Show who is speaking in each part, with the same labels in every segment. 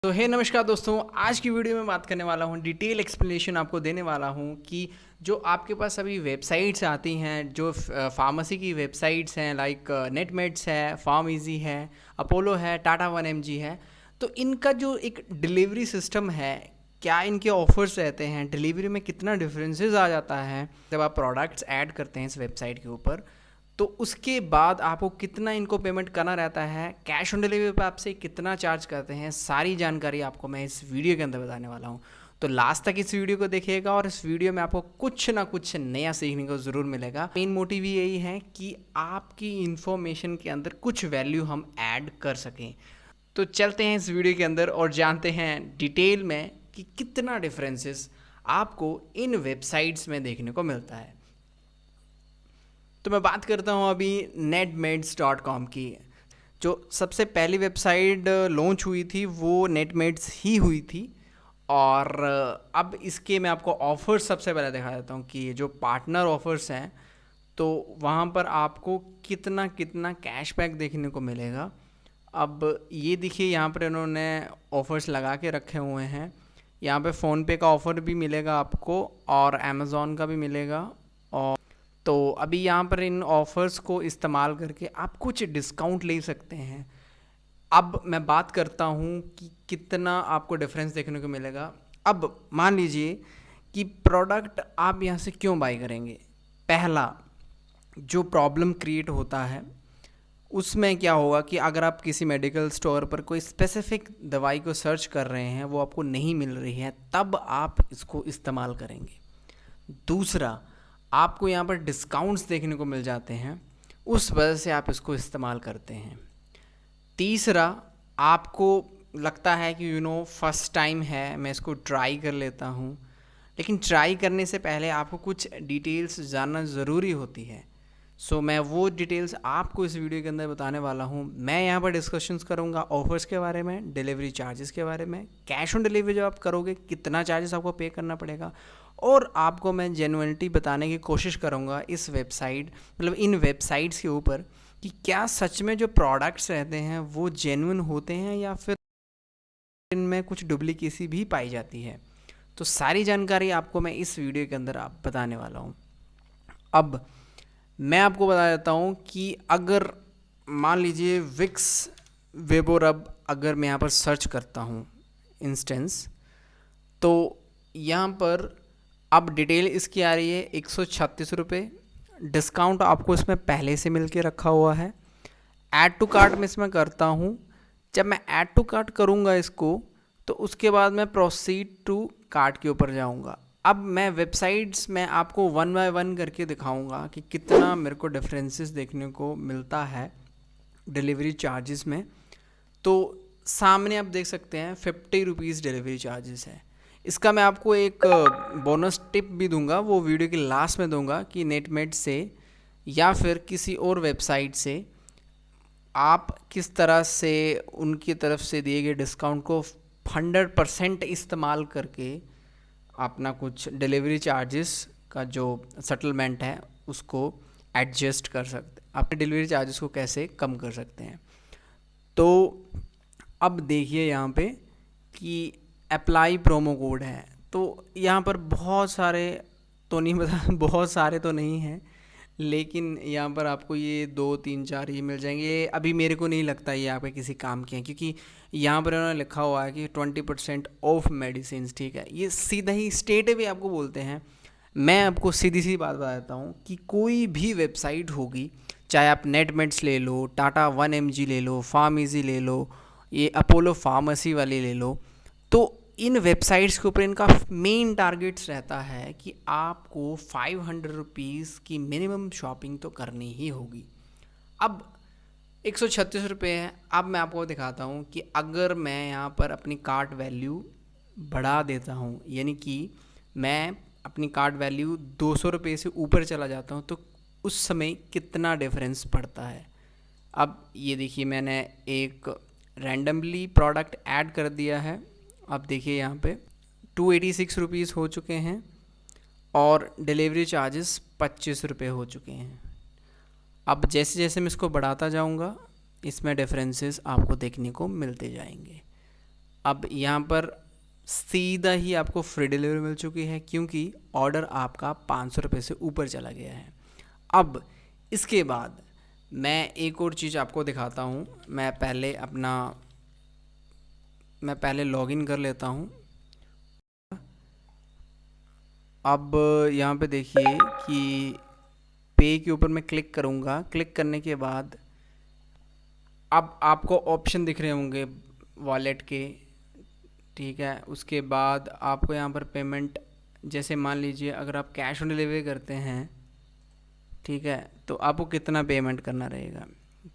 Speaker 1: तो हे नमस्कार दोस्तों, आज की वीडियो में बात करने वाला हूँ, डिटेल एक्सप्लेनेशन आपको देने वाला हूँ कि जो आपके पास अभी वेबसाइट्स आती हैं, जो फार्मेसी की वेबसाइट्स हैं लाइक नेटमेड्स है, फार्म इजी है, अपोलो है, टाटा 1mg है। तो इनका जो एक डिलीवरी सिस्टम है, क्या इनके ऑफर्स रहते हैं, डिलीवरी में कितना डिफरेंसेस आ जाता है जब आप प्रोडक्ट्स ऐड करते हैं इस वेबसाइट के ऊपर, तो उसके बाद आपको कितना इनको पेमेंट करना रहता है, कैश ऑन डिलीवरी पे आपसे कितना चार्ज करते हैं, सारी जानकारी आपको मैं इस वीडियो के अंदर बताने वाला हूँ। तो लास्ट तक इस वीडियो को देखिएगा और इस वीडियो में आपको कुछ ना कुछ नया सीखने को ज़रूर मिलेगा। मेन मोटिव यही है कि आपकी इन्फॉर्मेशन के अंदर कुछ वैल्यू हम ऐड कर सकें। तो चलते हैं इस वीडियो के अंदर और जानते हैं डिटेल में कि कितना डिफरेंसेस आपको इन वेबसाइट्स में देखने को मिलता है। तो मैं बात करता हूँ अभी netmeds.com की। जो सबसे पहली वेबसाइट लॉन्च हुई थी वो नेटमेड्स ही हुई थी। और अब इसके मैं आपको ऑफ़र्स सबसे पहले दिखा देता हूँ कि जो पार्टनर ऑफ़र्स हैं, तो वहाँ पर आपको कितना कितना कैशबैक देखने को मिलेगा। अब ये देखिए, यहाँ पर इन्होंने ऑफ़र्स लगा के रखे हुए हैं। यहाँ पे फ़ोनपे का ऑफ़र भी मिलेगा आपको और अमेज़ॉन का भी मिलेगा। और तो अभी यहाँ पर इन ऑफ़र्स को इस्तेमाल करके आप कुछ डिस्काउंट ले सकते हैं। अब मैं बात करता हूँ कि कितना आपको डिफरेंस देखने को मिलेगा। अब मान लीजिए कि प्रोडक्ट आप यहाँ से क्यों बाई करेंगे। पहला जो प्रॉब्लम क्रिएट होता है उसमें क्या होगा कि अगर आप किसी मेडिकल स्टोर पर कोई स्पेसिफिक दवाई को सर्च कर रहे हैं, वो आपको नहीं मिल रही है, तब आप इसको इस्तेमाल करेंगे। दूसरा, आपको यहाँ पर डिस्काउंट्स देखने को मिल जाते हैं, उस वजह से आप इसको इस्तेमाल करते हैं। तीसरा, आपको लगता है कि फर्स्ट टाइम है, मैं इसको ट्राई कर लेता हूँ। लेकिन ट्राई करने से पहले आपको कुछ डिटेल्स जानना ज़रूरी होती है। मैं वो डिटेल्स आपको इस वीडियो के अंदर बताने वाला हूँ। मैं यहाँ पर डिस्कशंस करूँगा ऑफर्स के बारे में, डिलीवरी चार्जेस के बारे में, कैश ऑन डिलीवरी जब आप करोगे कितना चार्जेस आपको पे करना पड़ेगा, और आपको मैं जेन्युइनिटी बताने की कोशिश करूँगा इस वेबसाइट मतलब इन वेबसाइट्स के ऊपर कि क्या सच में जो प्रोडक्ट्स रहते हैं वो जेन्युइन होते हैं या फिर इनमें कुछ डुप्लीकेसी भी पाई जाती है। तो सारी जानकारी आपको मैं इस वीडियो के अंदर आप बताने वाला हूँ। अब मैं आपको बता देता हूँ कि अगर मान लीजिए विक्स वेबोरब अगर मैं यहाँ पर सर्च करता हूँ इंस्टेंस, तो यहाँ पर अब डिटेल इसकी आ रही है 136 रुपये। डिस्काउंट आपको इसमें पहले से मिल के रखा हुआ है। ऐड टू कार्ट में इसमें करता हूँ। जब मैं ऐड टू कार्ट करूँगा इसको, तो उसके बाद मैं प्रोसीड टू कार्ट के ऊपर जाऊँगा। अब मैं वेबसाइट्स में आपको वन बाय वन करके दिखाऊंगा कि कितना मेरे को डिफरेंसेस देखने को मिलता है डिलीवरी चार्जेस में। तो सामने आप देख सकते हैं 50 रुपीज़ डिलीवरी चार्जेस है। इसका मैं आपको एक बोनस टिप भी दूंगा, वो वीडियो के लास्ट में दूंगा कि नेटमेड से या फिर किसी और वेबसाइट से आप किस तरह से उनकी तरफ से दिए गए डिस्काउंट को 100% इस्तेमाल करके अपना कुछ डिलीवरी चार्जेस का जो सेटलमेंट है उसको एडजस्ट कर सकते, अपने डिलीवरी चार्जेस को कैसे कम कर सकते हैं। तो अब देखिए यहाँ पे कि अप्लाई प्रोमो कोड है। तो यहाँ पर बहुत सारे तो नहीं बता बहुत सारे तो नहीं हैं, लेकिन यहाँ पर आपको ये 2 3 4 ये मिल जाएंगे। ये अभी मेरे को नहीं लगता ये आपके किसी काम के हैं, क्योंकि यहाँ पर उन्होंने लिखा हुआ है कि 20% ऑफ मेडिसिन। ठीक है, ये सीधा ही स्टेट वे आपको बोलते हैं। मैं आपको सीधी सी बात बता देता हूँ कि कोई भी वेबसाइट होगी, चाहे आप नेटमेड्स ले लो, टाटा 1mg ले लो, फार्म इजी ले लो, ये अपोलो फार्मेसी वाली ले लो, तो इन वेबसाइट्स के ऊपर इनका मेन टारगेट्स रहता है कि आपको 500 रुपीज़ की मिनिमम शॉपिंग तो करनी ही होगी। अब 136 रुपये है। अब मैं आपको दिखाता हूँ कि अगर मैं यहाँ पर अपनी कार्ट वैल्यू बढ़ा देता हूँ, यानी कि मैं अपनी कार्ट वैल्यू 200 रुपये से ऊपर चला जाता हूँ, तो उस समय कितना डिफरेंस पड़ता है। अब ये देखिए, मैंने एक रैंडमली प्रोडक्ट ऐड कर दिया है। अब देखिए यहाँ पे 286 रुपीज़ हो चुके हैं और डिलीवरी चार्जेस 25 रुपये हो चुके हैं। अब जैसे जैसे मैं इसको बढ़ाता जाऊँगा, इसमें डिफरेंसेस आपको देखने को मिलते जाएंगे। अब यहाँ पर सीधा ही आपको फ्री डिलीवरी मिल चुकी है, क्योंकि ऑर्डर आपका 500 रुपये से ऊपर चला गया है। अब इसके बाद मैं एक और चीज़ आपको दिखाता हूँ। मैं पहले लॉगिन कर लेता हूँ। अब यहाँ पे देखिए कि पे के ऊपर मैं क्लिक करूँगा। क्लिक करने के बाद अब आपको ऑप्शन दिख रहे होंगे वॉलेट के, ठीक है। उसके बाद आपको यहाँ पर पेमेंट, जैसे मान लीजिए अगर आप कैश ऑन डिलीवरी करते हैं, ठीक है, तो आपको कितना पेमेंट करना रहेगा।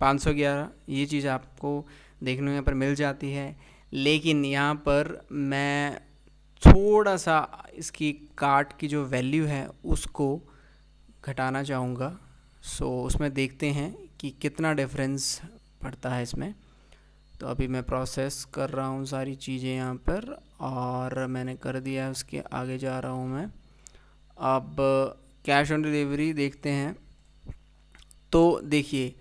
Speaker 1: 511 ये चीज़ आपको देखने को यहाँ पर मिल जाती है। लेकिन यहाँ पर मैं थोड़ा सा इसकी कार्ट की जो वैल्यू है उसको घटाना चाहूँगा। सो उसमें देखते हैं कि कितना डिफरेंस पड़ता है इसमें। तो अभी मैं प्रोसेस कर रहा हूँ सारी चीज़ें यहाँ पर, और मैंने कर दिया है। उसके आगे जा रहा हूँ मैं। अब कैश ऑन डिलीवरी देखते हैं। तो देखिए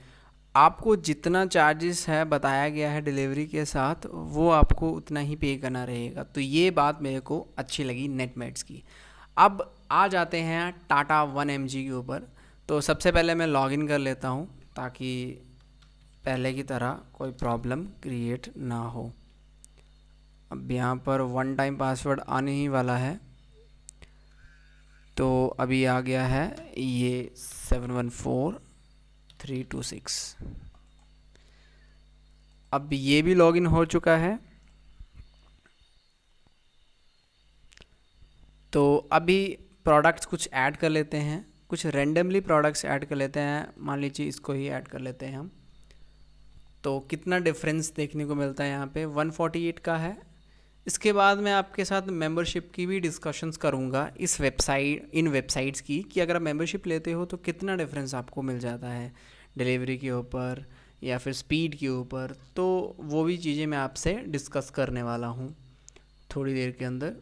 Speaker 1: आपको जितना चार्जेस है बताया गया है डिलीवरी के साथ, वो आपको उतना ही पे करना रहेगा। तो ये बात मेरे को अच्छी लगी नेटमेट्स की। अब आ जाते हैं टाटा 1mg के ऊपर। तो सबसे पहले मैं लॉगिन कर लेता हूँ ताकि पहले की तरह कोई प्रॉब्लम क्रिएट ना हो। अब यहाँ पर वन टाइम पासवर्ड आने ही वाला है। तो अभी आ गया है ये 714326। अब ये भी लॉगिन हो चुका है। तो अभी प्रोडक्ट्स कुछ ऐड कर लेते हैं, कुछ रैंडमली प्रोडक्ट्स ऐड कर लेते हैं। मान लीजिए इसको ही ऐड कर लेते हैं हम। तो कितना डिफरेंस देखने को मिलता है यहाँ पे 148 का है। इसके बाद मैं आपके साथ मेंबरशिप की भी डिस्कशंस करूँगा इन वेबसाइट्स की, कि अगर आप मेंबरशिप लेते हो तो कितना डिफरेंस आपको मिल जाता है डिलीवरी के ऊपर या फिर स्पीड के ऊपर। तो वो भी चीज़ें मैं आपसे डिस्कस करने वाला हूँ थोड़ी देर के अंदर।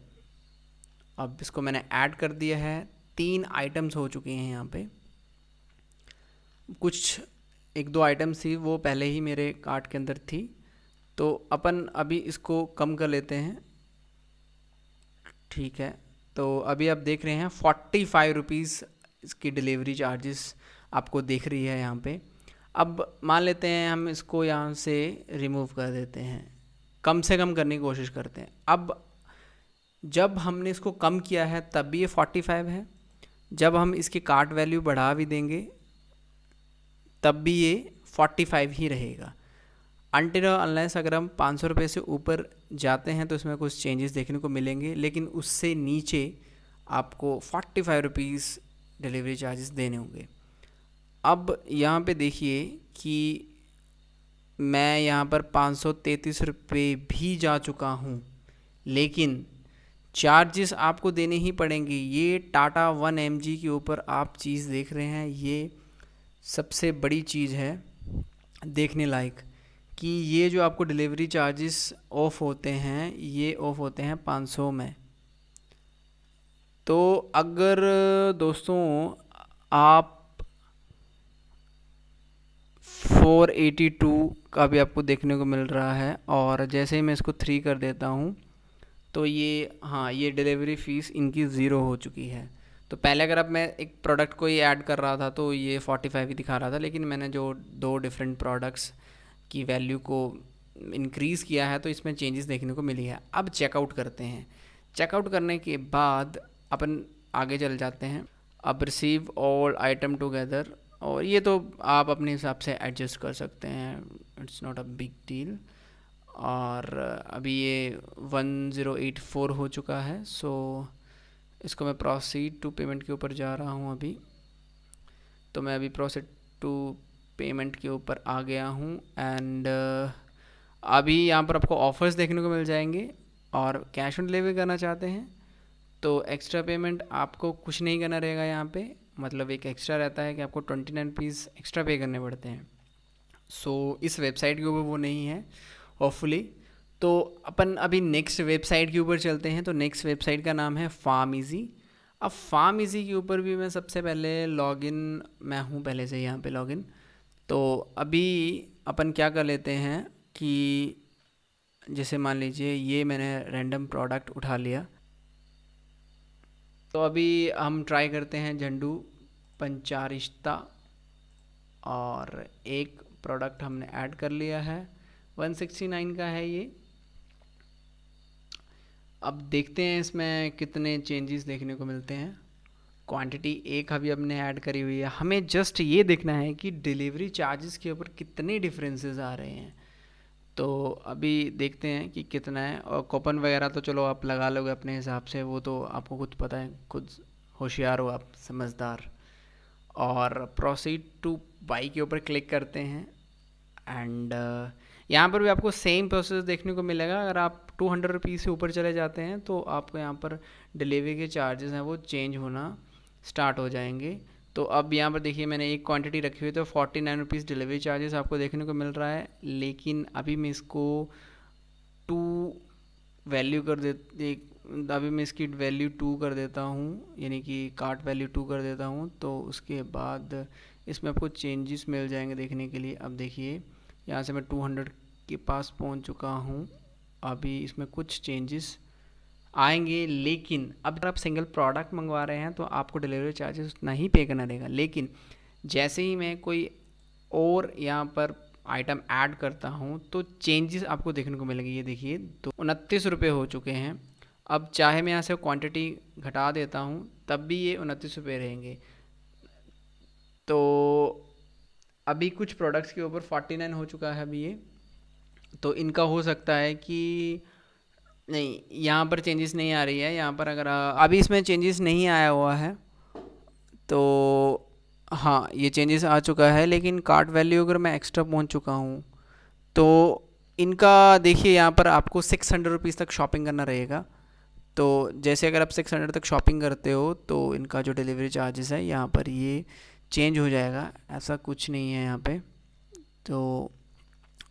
Speaker 1: अब इसको मैंने ऐड कर दिया है। 3 आइटम्स हो चुके हैं यहाँ पे। कुछ 1-2 आइटम्स थी वो पहले ही मेरे कार्ट के अंदर थी, तो अपन अभी इसको कम कर लेते हैं, ठीक है। तो अभी आप देख रहे हैं 45 रुपीज़ इसकी डिलीवरी चार्जेस आपको दिख रही है यहाँ पे। अब मान लेते हैं हम इसको यहाँ से रिमूव कर देते हैं, कम से कम करने की कोशिश करते हैं। अब जब हमने इसको कम किया है तब भी ये 45 है, जब हम इसकी कार्ट वैल्यू बढ़ा भी देंगे तब भी ये 45 ही रहेगा। अनटिल अनलेस अगर हम 500 रुपये से ऊपर जाते हैं तो इसमें कुछ चेंजेस देखने को मिलेंगे, लेकिन उससे नीचे आपको 45 रुपीज़ डिलीवरी चार्जेस देने होंगे। अब यहाँ पे देखिए कि मैं यहाँ पर 533 रुपये भी जा चुका हूँ, लेकिन चार्जेस आपको देने ही पड़ेंगे। ये टाटा 1mg के ऊपर आप चीज़ देख रहे हैं, ये सबसे बड़ी चीज़ है देखने लायक, कि ये जो आपको डिलीवरी चार्जेस ऑफ होते हैं ये ऑफ होते हैं 500 में। तो अगर दोस्तों आप 482 का भी आपको देखने को मिल रहा है, और जैसे ही मैं इसको 3 कर देता हूँ तो ये डिलीवरी फ़ीस इनकी ज़ीरो हो चुकी है। तो पहले अगर अब मैं एक प्रोडक्ट को ही ऐड कर रहा था तो ये 45 ही दिखा रहा था, लेकिन मैंने जो 2 डिफरेंट प्रोडक्ट्स की वैल्यू को इंक्रीज़ किया है तो इसमें चेंजेस देखने को मिली है। अब चेकआउट करते हैं। चेकआउट करने के बाद अपन आगे चल जाते हैं। अब रिसीव ऑल आइटम टुगेदर, और ये तो आप अपने हिसाब से एडजस्ट कर सकते हैं, it's not a big deal. और अभी ये 1084 हो चुका है। सो इसको मैं प्रोसीड टू पेमेंट के ऊपर जा रहा हूँ अभी। तो मैं अभी प्रोसीड टू पेमेंट के ऊपर आ गया हूँ। एंड अभी यहाँ पर आपको ऑफ़र्स देखने को मिल जाएंगे, और कैश ऑन डिलीवरी करना चाहते हैं तो एक्स्ट्रा पेमेंट आपको कुछ नहीं करना रहेगा यहाँ पे। मतलब एक एक्स्ट्रा रहता है कि आपको 29 रुपीज़ एक्स्ट्रा पे करने पड़ते हैं। सो इस वेबसाइट के ऊपर वो नहीं है होपफुली। तो अपन अभी नेक्स्ट वेबसाइट के ऊपर चलते हैं। तो नेक्स्ट वेबसाइट का नाम है फार्म-ईज़ी। अब फार्म-ईज़ी के ऊपर भी मैं सबसे पहले लॉगिन, मैं हूँ पहले से यहाँ पे लॉगिन। तो अभी अपन क्या कर लेते हैं कि जैसे मान लीजिए ये मैंने रैंडम प्रोडक्ट उठा लिया, तो अभी हम ट्राई करते हैं झंडू पंचारिश्ता, और एक प्रोडक्ट हमने ऐड कर लिया है, 169 का है ये। अब देखते हैं इसमें कितने चेंजेस देखने को मिलते हैं। क्वांटिटी एक अभी हमने ऐड करी हुई है, हमें जस्ट ये देखना है कि डिलीवरी चार्जेस के ऊपर कितने डिफरेंसेस आ रहे हैं। तो अभी देखते हैं कि कितना है, और कूपन वगैरह तो चलो आप लगा लोगे अपने हिसाब से, वो तो आपको खुद पता है, खुद होशियार हो आप, समझदार। और प्रोसीड टू बाई के ऊपर क्लिक करते हैं, एंड यहाँ पर भी आपको सेम प्रोसेस देखने को मिलेगा। अगर आप 200 रुपीज़ से ऊपर चले जाते हैं तो आपको यहाँ पर डिलीवरी के चार्जेस हैं वो चेंज होना स्टार्ट हो जाएंगे। तो अब यहाँ पर देखिए मैंने एक क्वांटिटी रखी हुई, तो 49 रुपीज़ डिलीवरी चार्जेस आपको देखने को मिल रहा है। लेकिन अभी मैं इसको 2 वैल्यू कर दे अभी मैं इसकी वैल्यू 2 कर देता हूँ, यानी कि कार्ट वैल्यू 2 कर देता हूँ। तो उसके बाद इसमें आपको चेंजेस मिल जाएंगे देखने के लिए। अब देखिए यहाँ से मैं 200 के पास पहुँच चुका हूँ। अभी इसमें कुछ चेंजेस आएंगे, लेकिन अब अगर आप सिंगल प्रोडक्ट मंगवा रहे हैं तो आपको डिलीवरी चार्जेस उतना ही पे करना रहेगा। लेकिन जैसे ही मैं कोई और यहाँ पर आइटम ऐड करता हूँ तो चेंजेस आपको देखने को मिलेंगे। ये देखिए तो 29 रुपये हो चुके हैं। अब चाहे मैं यहाँ से क्वांटिटी घटा देता हूँ तब भी ये 29 रुपये रहेंगे। तो अभी कुछ प्रोडक्ट्स के ऊपर 49 हो चुका है अभी ये। तो इनका हो सकता है कि नहीं, यहाँ पर चेंजेस नहीं आ रही है। यहाँ पर अगर अभी इसमें चेंजेस नहीं आया हुआ है तो हाँ ये चेंजेस आ चुका है, लेकिन कार्ट वैल्यू अगर मैं एक्स्ट्रा पहुँच चुका हूँ तो इनका देखिए यहाँ पर आपको 600 रुपीज़ तक शॉपिंग करना रहेगा। तो जैसे अगर आप 600 तक शॉपिंग करते हो तो इनका जो डिलीवरी चार्जेस है यहाँ पर ये चेंज हो जाएगा, ऐसा कुछ नहीं है यहाँ पे। तो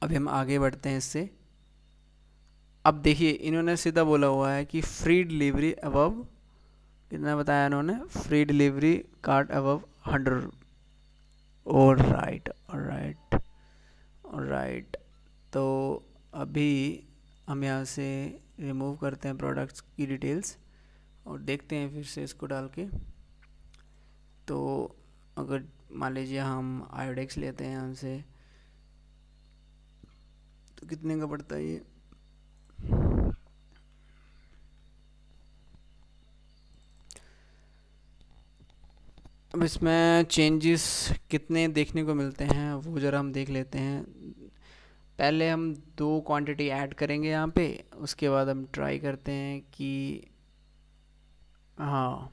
Speaker 1: अभी हम आगे बढ़ते हैं इससे। अब देखिए इन्होंने सीधा बोला हुआ है कि फ्री डिलीवरी अबव, कितना बताया इन्होंने, फ्री डिलीवरी कार्ड अबव 100। और राइट, और राइट, और राइट। तो अभी हम यहाँ से रिमूव करते हैं प्रोडक्ट्स की डिटेल्स और देखते हैं फिर से इसको डाल के। तो अगर मान लीजिए हम आयोडेक्स लेते हैं यहाँ से, तो कितने का पड़ता है ये, अब इसमें चेंजेस कितने देखने को मिलते हैं वो ज़रा हम देख लेते हैं। पहले हम 2 क्वांटिटी ऐड करेंगे यहाँ पे, उसके बाद हम ट्राई करते हैं कि हाँ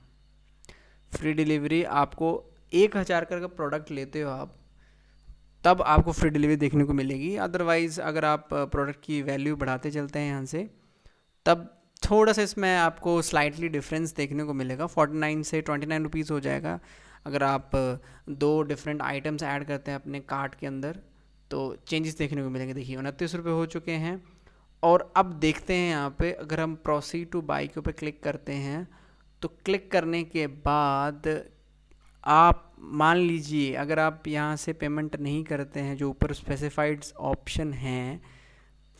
Speaker 1: फ्री डिलीवरी आपको 1000 का प्रोडक्ट लेते हो आप तब आपको फ्री डिलीवरी देखने को मिलेगी। अदरवाइज़ अगर आप प्रोडक्ट की वैल्यू बढ़ाते चलते हैं यहाँ से तब थोड़ा सा इसमें आपको स्लाइटली डिफरेंस देखने को मिलेगा, 49 से 29 रुपीज़ हो जाएगा। अगर आप 2 डिफरेंट आइटम्स ऐड करते हैं अपने कार्ट के अंदर तो चेंजेस देखने को मिलेंगे। देखिए 29 रुपये हो चुके हैं। और अब देखते हैं यहाँ पे अगर हम प्रोसीड टू बाई के ऊपर क्लिक करते हैं तो क्लिक करने के बाद आप मान लीजिए अगर आप यहाँ से पेमेंट नहीं करते हैं, जो ऊपर स्पेसिफाइड ऑप्शन हैं,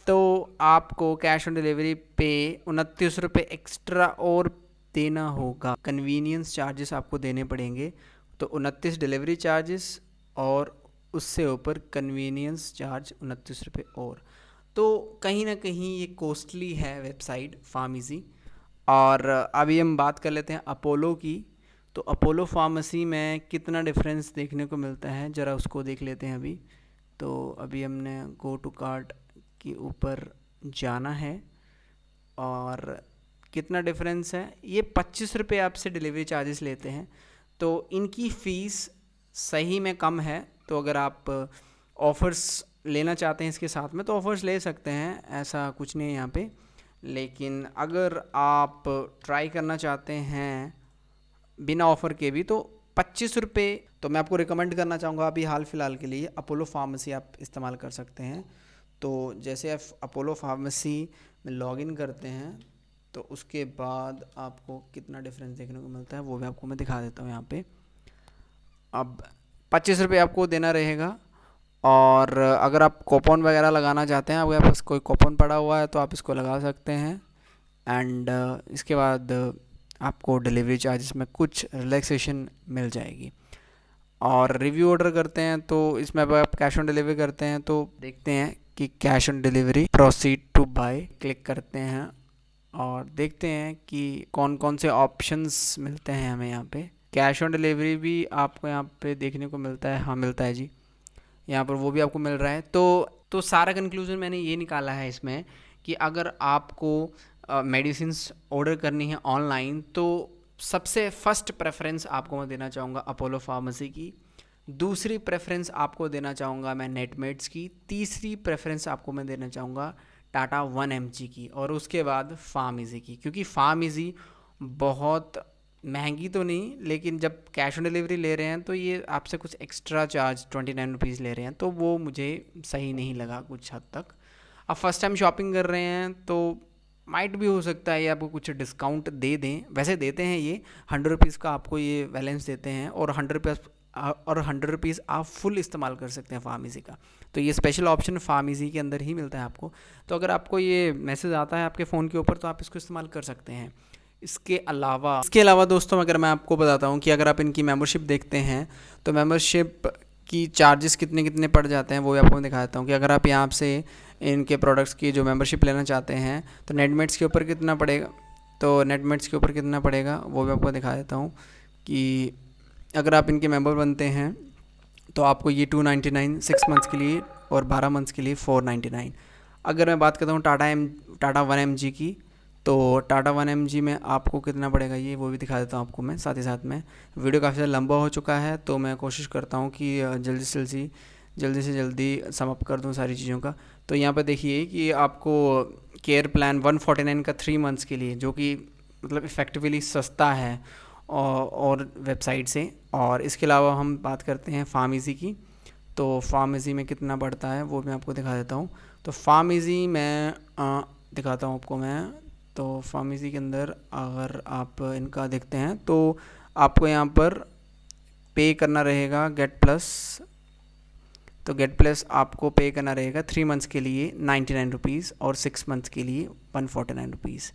Speaker 1: तो आपको कैश ऑन डिलीवरी पे 29 रुपये एक्स्ट्रा और देना होगा। कन्वीनियंस चार्जेस आपको देने पड़ेंगे। तो 29 डिलीवरी चार्जेस और उससे ऊपर कन्वीनियंस चार्ज 29 रुपये और। तो कहीं ना कहीं ये कॉस्टली है वेबसाइट फार्मेसी। और अभी हम बात कर लेते हैं अपोलो की। तो अपोलो फार्मेसी में कितना डिफरेंस देखने को मिलता है ज़रा उसको देख लेते हैं अभी। तो अभी हमने गो टू कार्ट के ऊपर जाना है और कितना डिफरेंस है, ये 25 रुपये आपसे डिलीवरी चार्जेस लेते हैं। तो इनकी फ़ीस सही में कम है। तो अगर आप ऑफ़र्स लेना चाहते हैं इसके साथ में तो ऑफ़र्स ले सकते हैं, ऐसा कुछ नहीं है यहाँ पे। लेकिन अगर आप ट्राई करना चाहते हैं बिना ऑफ़र के भी तो 25 रुपये, तो मैं आपको रिकमेंड करना चाहूँगा अभी हाल फ़िलहाल के लिए अपोलो फार्मेसी आप इस्तेमाल कर सकते हैं। तो जैसे आप अपोलो फार्मेसी में लॉगिन करते हैं तो उसके बाद आपको कितना डिफरेंस देखने को मिलता है वो भी आपको मैं दिखा देता हूँ यहाँ पे। अब 25 रुपये आपको देना रहेगा और अगर आप कूपन वगैरह लगाना चाहते हैं, आपके पास कोई कूपन पड़ा हुआ है तो आप इसको लगा सकते हैं। एंड इसके बाद आपको डिलीवरी चार्जेस में कुछ रिलैक्सेशन मिल जाएगी। और रिव्यू ऑर्डर करते हैं तो इसमें अब आप कैश ऑन डिलीवरी करते हैं तो देखते हैं कि cash on delivery proceed to buy click करते हैं और देखते हैं कि कौन कौन से ऑप्शंस मिलते हैं हमें यहाँ पे। कैश ऑन डिलीवरी भी आपको यहाँ पे देखने को मिलता है, हाँ मिलता है जी, यहाँ पर वो भी आपको मिल रहा है। तो सारा कंक्लूजन मैंने ये निकाला है इसमें कि अगर आपको मेडिसिन्स ऑर्डर करनी है ऑनलाइन तो सबसे फर्स्ट प्रेफरेंस आपको मैं देना चाहूँगा अपोलो फार्मेसी की, दूसरी प्रेफरेंस आपको देना चाहूँगा मैं नेटमेट्स की, तीसरी प्रेफरेंस आपको मैं देना चाहूँगा टाटा 1mg की, और उसके बाद फार्मेसी की। क्योंकि फार्मेसी बहुत महंगी तो नहीं, लेकिन जब कैश ऑन डिलीवरी ले रहे हैं तो ये आपसे कुछ एक्स्ट्रा चार्ज 29 रुपीज़ ले रहे हैं, तो वो मुझे सही नहीं लगा कुछ हद तक। अब फर्स्ट टाइम शॉपिंग कर रहे हैं तो माइट भी हो सकता है ये आपको कुछ डिस्काउंट दे दें, वैसे देते हैं ये 100 रुपीज़ का आपको ये बैलेंस देते हैं, और 100 रुपीज़ आप फुल इस्तेमाल कर सकते हैं फार्मेसी का। तो ये स्पेशल ऑप्शन फार्मेसी के अंदर ही मिलता है आपको। तो अगर आपको ये मैसेज आता है आपके फ़ोन के ऊपर तो आप इसको इस्तेमाल कर सकते हैं। इसके अलावा दोस्तों अगर मैं आपको बताता हूँ कि अगर आप इनकी मेंबरशिप देखते हैं तो मेंबरशिप की चार्जेस कितने कितने पड़ जाते हैं वो भी आपको मैं दिखा देता हूँ। कि अगर आप यहाँ से इनके प्रोडक्ट्स की जो मेंबरशिप लेना चाहते हैं तो नेटमेट्स के ऊपर कितना पड़ेगा, वो भी आपको दिखा देता हूँ। कि अगर आप इनके मेंबर बनते हैं तो आपको ये 299 6 मंथ्स के लिए और 12 मंथ्स के लिए 499। अगर मैं बात करता हूँ टाटा 1mg की, तो टाटा 1mg में आपको कितना पड़ेगा ये वो भी दिखा देता हूँ आपको मैं साथ ही साथ में। वीडियो काफ़ी ज़्यादा लंबा हो चुका है तो मैं कोशिश करता हूँ कि जल्दी से जल्दी समअप कर दूँ सारी चीज़ों का। तो यहाँ पर देखिए कि आपको केयर प्लान 149 का 3 मंथ्स के लिए, जो कि मतलब इफ़ेक्टिवली सस्ता है और वेबसाइट से। और इसके अलावा हम बात करते हैं फार्मेसी की, तो फार्मेसी में कितना पड़ता है वो मैं आपको दिखा देता हूँ। तो फार्मेसी में दिखाता हूँ आपको मैं। तो फार्मेसी के अंदर अगर आप इनका देखते हैं तो आपको यहाँ पर पे करना रहेगा गेट प्लस। तो गेट प्लस आपको पे करना रहेगा 3 मंथ्स के लिए 99 रुपीज़ और 6 मंथ्स के लिए 149 रुपीज़।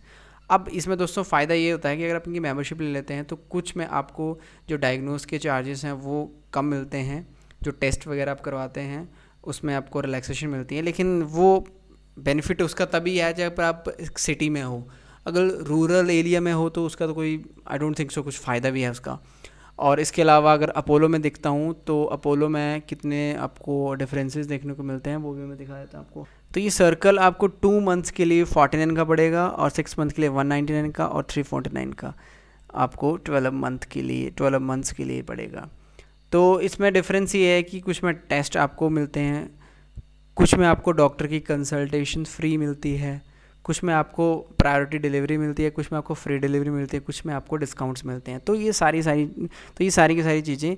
Speaker 1: अब इसमें दोस्तों फ़ायदा ये होता है कि अगर आप इनकी मेंबरशिप ले लेते हैं तो कुछ में आपको जो डायग्नोस के चार्जेस हैं वो कम मिलते हैं, जो टेस्ट वगैरह आप करवाते हैं उसमें आपको रिलैक्सेशन मिलती है। लेकिन वो बेनिफिट उसका तभी है जब आप सिटी में हो। अगर रूरल एरिया में हो तो उसका तो कोई आई डोंट थिंक सो कुछ फ़ायदा भी है उसका। और इसके अलावा अगर अपोलो में देखता हूँ तो अपोलो में कितने आपको डिफरेंसेस देखने को मिलते हैं वो भी मैं दिखा देता हूँ आपको। तो ये सर्कल आपको 2 मंथ्स के लिए 49 का पड़ेगा और 6 मंथ के लिए 199 का और 349 का आपको 12 मंथ्स के लिए पड़ेगा। तो इसमें डिफरेंस ये है कि कुछ में टेस्ट आपको मिलते हैं, कुछ में आपको डॉक्टर की कंसल्टेशन फ्री मिलती है, कुछ में आपको प्रायोरिटी डिलीवरी मिलती है, कुछ में आपको फ्री डिलीवरी मिलती है, कुछ में आपको डिस्काउंट्स मिलते हैं। तो ये सारी की सारी चीज़ें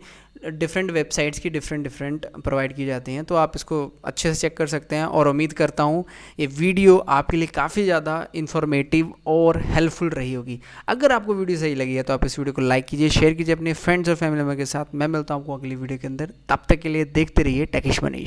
Speaker 1: डिफरेंट वेबसाइट्स की डिफरेंट प्रोवाइड की जाती हैं। तो आप इसको अच्छे से चेक कर सकते हैं और उम्मीद करता हूँ ये वीडियो आपके लिए काफ़ी ज़्यादा इन्फॉर्मेटिव और हेल्पफुल रही होगी। अगर आपको वीडियो सही लगी है तो आप इस वीडियो को लाइक कीजिए, शेयर कीजिए अपने फ्रेंड्स और फैमिली मेम्बर के साथ। मैं मिलता हूँ आपको अगली वीडियो के अंदर, तब तक के लिए देखते रहिए टेकिश मनीष।